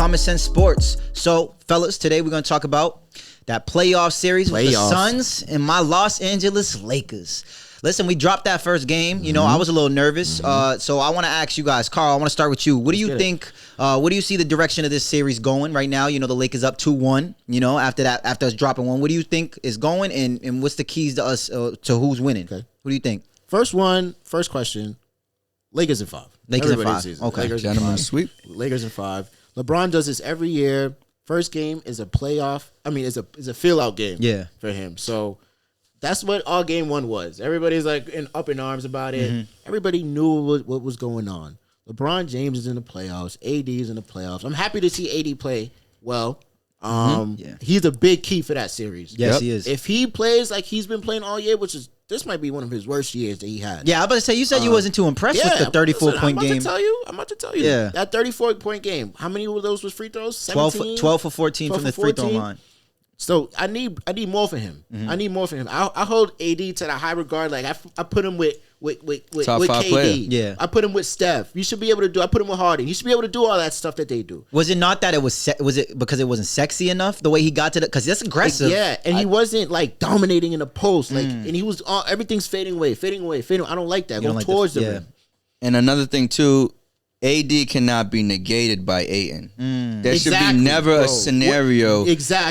CommonSense Sports. So, fellas, today we're going to talk about that playoff series with the Suns and my Los Angeles Lakers. Listen, we dropped that first game. You know, I was a little nervous. So I want to ask you guys, Carl, I want to start with you. What do you think? What do you see the direction of this series going right now? You know, the Lakers up 2-1, you know, after us dropping one. What do you think is going, and what's the keys to us to who's winning? Okay. What do you think? First question. Lakers in 5. Lakers in 5. Okay. Lakers Gentlemen sweep. Lakers in 5. LeBron does this every year. First game is a playoff. I mean, it's a fill-out game for him. So that's what all game one was. Everybody's like up in arms about it. Everybody knew what was going on. LeBron James is in the playoffs. AD is in the playoffs. I'm happy to see AD play well. He's a big key for that series. Yes, he is. If he plays like he's been playing all year, this might be one of his worst years that he had. Yeah, I was about to say, you said you wasn't too impressed with the 34-point game. I'm about to tell you. Yeah. That 34-point game, how many of those was free throws? 17? 12 for 14 from the free throw line. So I need more for him. I need more for him. I hold AD to the high regard. Like I put him with Top 5 KD. player. Yeah. I put him with Steph. You should be able to do. I put him with Harden. You should be able to do all that stuff that they do. Was it not that it was it because it wasn't sexy enough the way he got to the? Because that's aggressive. And he wasn't like dominating in the post. Like and he was everything's fading away. I don't like that. Go towards the rim. And another thing too, AD cannot be negated by Ayton. There should be never a scenario.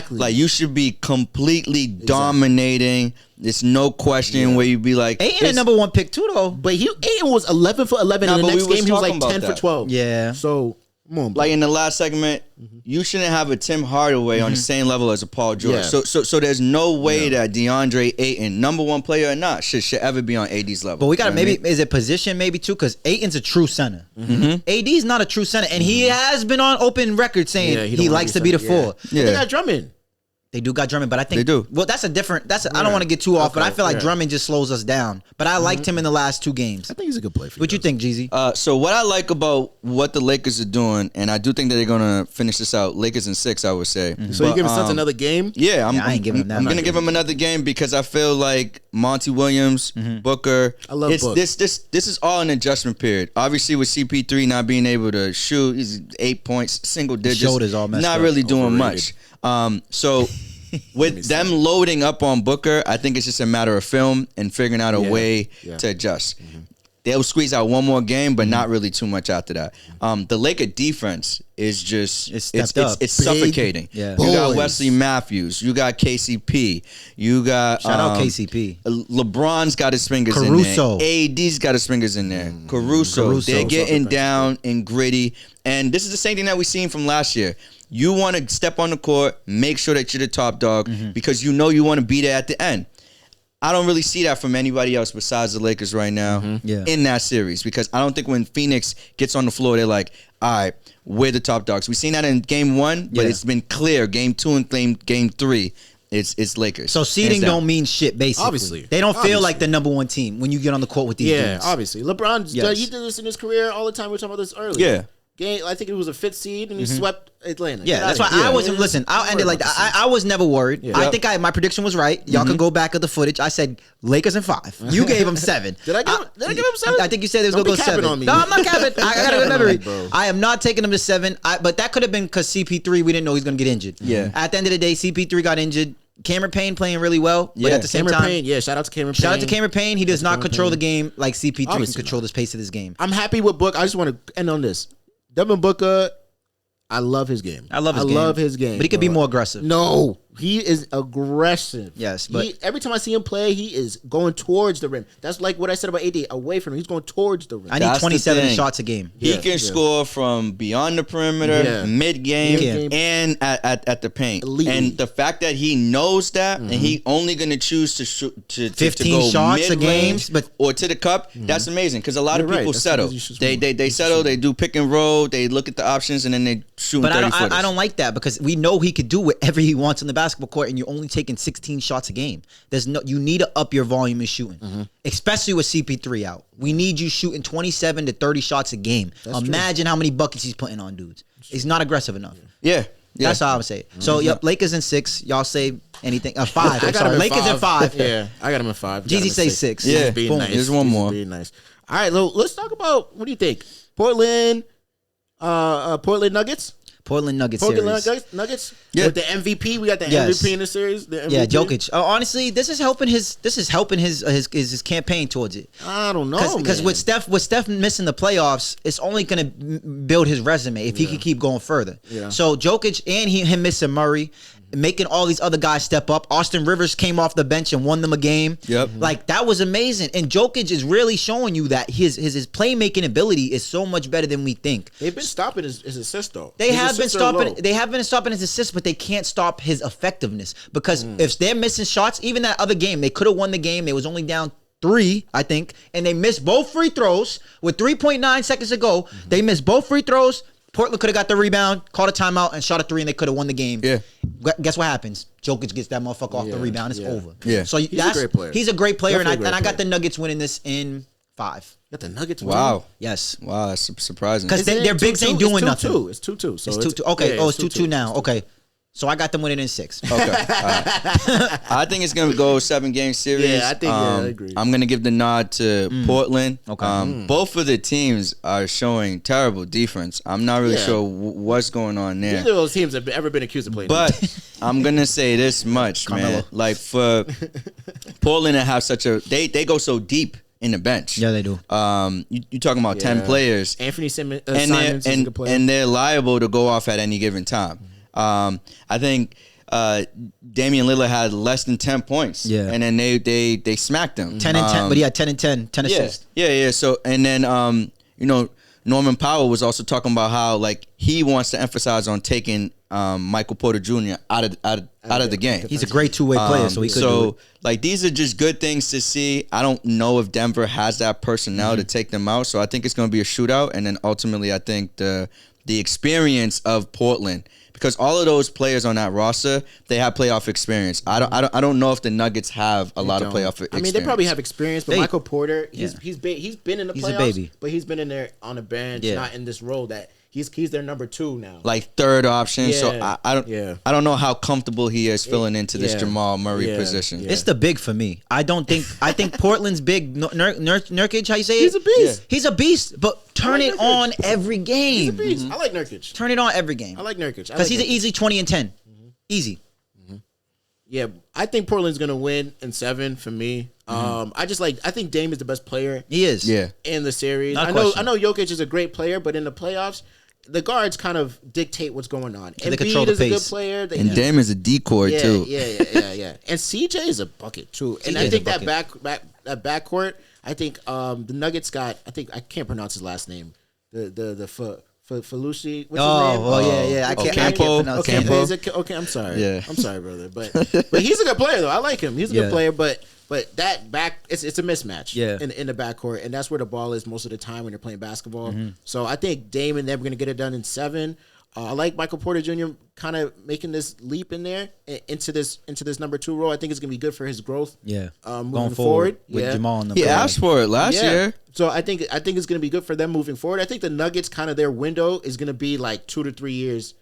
Like you should be completely dominating. There's no question where you'd be like, Ayton a number 1 pick too though. But Ayton was 11 for 11 in the next game. He was like 10 for 12. Yeah. So come on, bro. Like in the last segment, you shouldn't have a Tim Hardaway on the same level as a Paul George. Yeah. So there's no way that DeAndre Ayton, number 1 player or not, should ever be on AD's level. But we got to is it position maybe too? Because Ayton's a true center. AD's not a true center, and he has been on open record saying he likes to be the 4. Yeah. They got Drummond. They do got Drummond, but I think they do. Well, that's a different. I don't want to get too off, but I feel like Drummond just slows us down. But I liked him in the last 2 games. I think he's a good player. What you think, Jeezy? So what I like about what the Lakers are doing, and I do think that they're gonna finish this out. Lakers in 6, I would say. So you giving Suns another game? Yeah, I ain't giving them that. I'm gonna give him another game because I feel like Monty Williams, Booker. I love Book. This is all an adjustment period. Obviously, with CP3 not being able to shoot, he's 8 points, single digits. Shoulders all messed not up. really doing much. So. With them loading up on Booker, I think it's just a matter of film and figuring out a way to adjust. They'll squeeze out one more game, but not really too much after that. The Laker defense is just it's suffocating. Yeah. You got Wesley Matthews, you got KCP, you got shout out KCP. LeBron's got his fingers Caruso. in there. AD's got his fingers in there. Caruso. They're getting down and gritty, and this is the same thing that we seen from last year. You want to step on the court, make sure that you're the top dog because you know you want to be there at the end. I don't really see that from anybody else besides the Lakers right now in that series because I don't think when Phoenix gets on the floor, they're like, all right, we're the top dogs. We've seen that in game 1, but it's been clear. Game 2 and game 3, it's Lakers. So seeding don't mean shit, basically. Obviously. They don't feel like the number 1 team when you get on the court with these dudes. Yeah, obviously. LeBron, he did this in his career all the time. We were talking about this earlier. Yeah. Game, I think it was a 5th seed, and he swept Atlanta. Yeah, that's why I wasn't. Listen, I'll end it like that. I was never worried. Yeah. I think my prediction was right. Y'all can go back at the footage. I said Lakers in 5. You gave him 7. Did I give him 7? I think you said it was going to go 7. On me. No, I'm not capping. I got a good memory. I am not taking him to 7. But that could have been because CP3, we didn't know he was going to get injured. Yeah. At the end of the day, CP3 got injured. Cameron Payne playing really well, but at the same time, shout out to Cameron Payne. Shout out to Cameron Payne. He does not control the game like CP3 can control the pace of this game. I'm happy with Book. I just want to end on this. Devin Booker, I love his game. I love his game. But he could be more aggressive. No, he is aggressive. Yes, but every time I see him play, he is going towards the rim. That's like what I said about AD. Away from him, he's going towards the rim. I need 27 shots a game. He can score from beyond the perimeter, mid game, and at the paint. And the fact that he knows that, and he only going to choose to shoot to 15 go shots a game, or to the cup. That's amazing because a lot of people settle. They settle. They do pick and roll. They look at the options and then they shoot. But I don't like that because we know he could do whatever he wants in the basketball court, and you're only taking 16 shots a game. You need to up your volume in shooting, especially with CP3 out. We need you shooting 27 to 30 shots a game. Imagine how many buckets he's putting on dudes. He's not aggressive enough. Yeah. That's how I would say it. So, Lakers in 6. Y'all say anything? 5. I'm sorry. Lakers in 5. Yeah, I got him in 5. Jeezy say 6. Yeah, boom. Nice. There's one more. Being nice. All right, let's talk about, what do you think? Portland Nuggets? Portland Nuggets series. Nuggets. Yeah. With the MVP, we got the MVP in the series. The MVP. Yeah, Jokic. Honestly, this is helping his campaign towards it. I don't know, because with Steph missing the playoffs, it's only gonna build his resume if he can keep going further. Yeah. So Jokic and him missing Murray, making all these other guys step up. Austin Rivers came off the bench and won them a game. Yep. Like, that was amazing. And Jokic is really showing you that his playmaking ability is so much better than we think. They've been stopping his assist though. They have been stopping his assists, but they can't stop his effectiveness. Because if they're missing shots, even that other game, they could have won the game. They was only down 3, I think, and they missed both free throws with 3.9 seconds to go. They missed both free throws. Portland could have got the rebound, called a timeout, and shot a 3, and they could have won the game. Yeah. Guess what happens? Jokic gets that motherfucker off the rebound. It's over. Yeah. So he's a great player. He's a great player, and Definitely I got the Nuggets winning this in 5. Got the Nuggets. Wow. Yes. Wow, that's surprising. Because their bigs ain't doing nothing. It's 2-2. So it's 2-2. Okay. It's 2-2 now. Okay. So I got them winning in 6. Okay. All right. I think it's going to go 7-game series. Yeah, I agree. I'm going to give the nod to Portland. Okay. Both of the teams are showing terrible defense. I'm not really sure what's going on there. Neither of those teams have ever been accused of playing. But I'm going to say this much, man. Like, for Portland to have such a... They go so deep in the bench. Yeah, they do. You talking about 10 players. Anthony Simons and is a good player. And they're liable to go off at any given time. I think Damian Lillard had less than 10 points. Yeah. And then they smacked him. 10 and 10, but he had 10 and 10 assists. Yeah. So, and then, Norman Powell was also talking about how, like, he wants to emphasize on taking Michael Porter Jr. out of the game. He's a great two-way player, so he could do it. Like, these are just good things to see. I don't know if Denver has that personnel to take them out, so I think it's going to be a shootout. And then ultimately, I think the experience of Portland, because all of those players on that roster, they have playoff experience. I don't know if the Nuggets have a lot of playoff experience. I mean, they probably have experience, but Michael Porter, he's been in the playoffs, but he's been in there on the bench, not in this role that he's their number 2 now, like third option. Yeah. So I don't know how comfortable he is filling into this Jamal Murray position. It's the big for me. I think Portland's big. Nurkic, how you say it? He's a beast. He's a beast, but turn it on every game. He's a beast. I like Nurkic. Turn it on every game. I like Nurkic because he's an easy 20 and 10. Easy. Yeah, I think Portland's gonna win in 7 for me. I think Dame is the best player. He is. Yeah. In the series, Not I question. know Jokic is a great player, but in the playoffs, the guards kind of dictate what's going on. They control the Embiid is a good pace. player. And Dame is a decoy too. Yeah. And CJ is a bucket too. And I think that backcourt, I think the Nuggets got. I can't pronounce his last name. Felucci. What's his name? Yeah. I can't pronounce Campo. Okay, I'm sorry. Yeah. I'm sorry, brother. But he's a good player though. I like him. He's a good player. But that back, it's a mismatch. Yeah. In the backcourt, and that's where the ball is most of the time when they're playing basketball. So I think Dame and them are going to get it done in 7. I like Michael Porter Jr. kind of making this leap in there into this number 2 role. I think it's going to be good for his growth. Yeah. Moving forward with Jamal in the He asked for it last year. So I think it's going to be good for them moving forward. I think the Nuggets kind of their window is going to be like 2 to 3 years.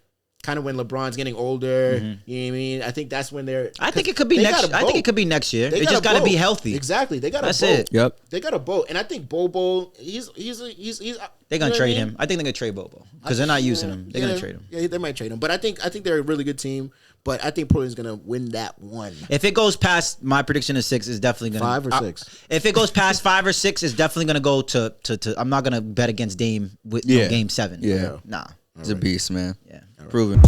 Kind of when LeBron's getting older, you know what I mean? I think that's when they're. I think it could be next. I think it could be next year. They just got to be healthy. Exactly, they got That's a boat. it. Yep. They got a boat, and I think Bobo, he's. They're gonna trade him. I think they're gonna trade Bobo because they're not using him. They're gonna trade him. Yeah, they might trade him, but I think they're a really good team. But I think Portland's gonna win that one. If it goes past my prediction of 6, is definitely gonna 5 or 6. If it goes past 5 or 6, it's definitely gonna go to. I'm not gonna bet against Dame with Game 7. Yeah. Nah. He's a beast, man. Yeah. Proven.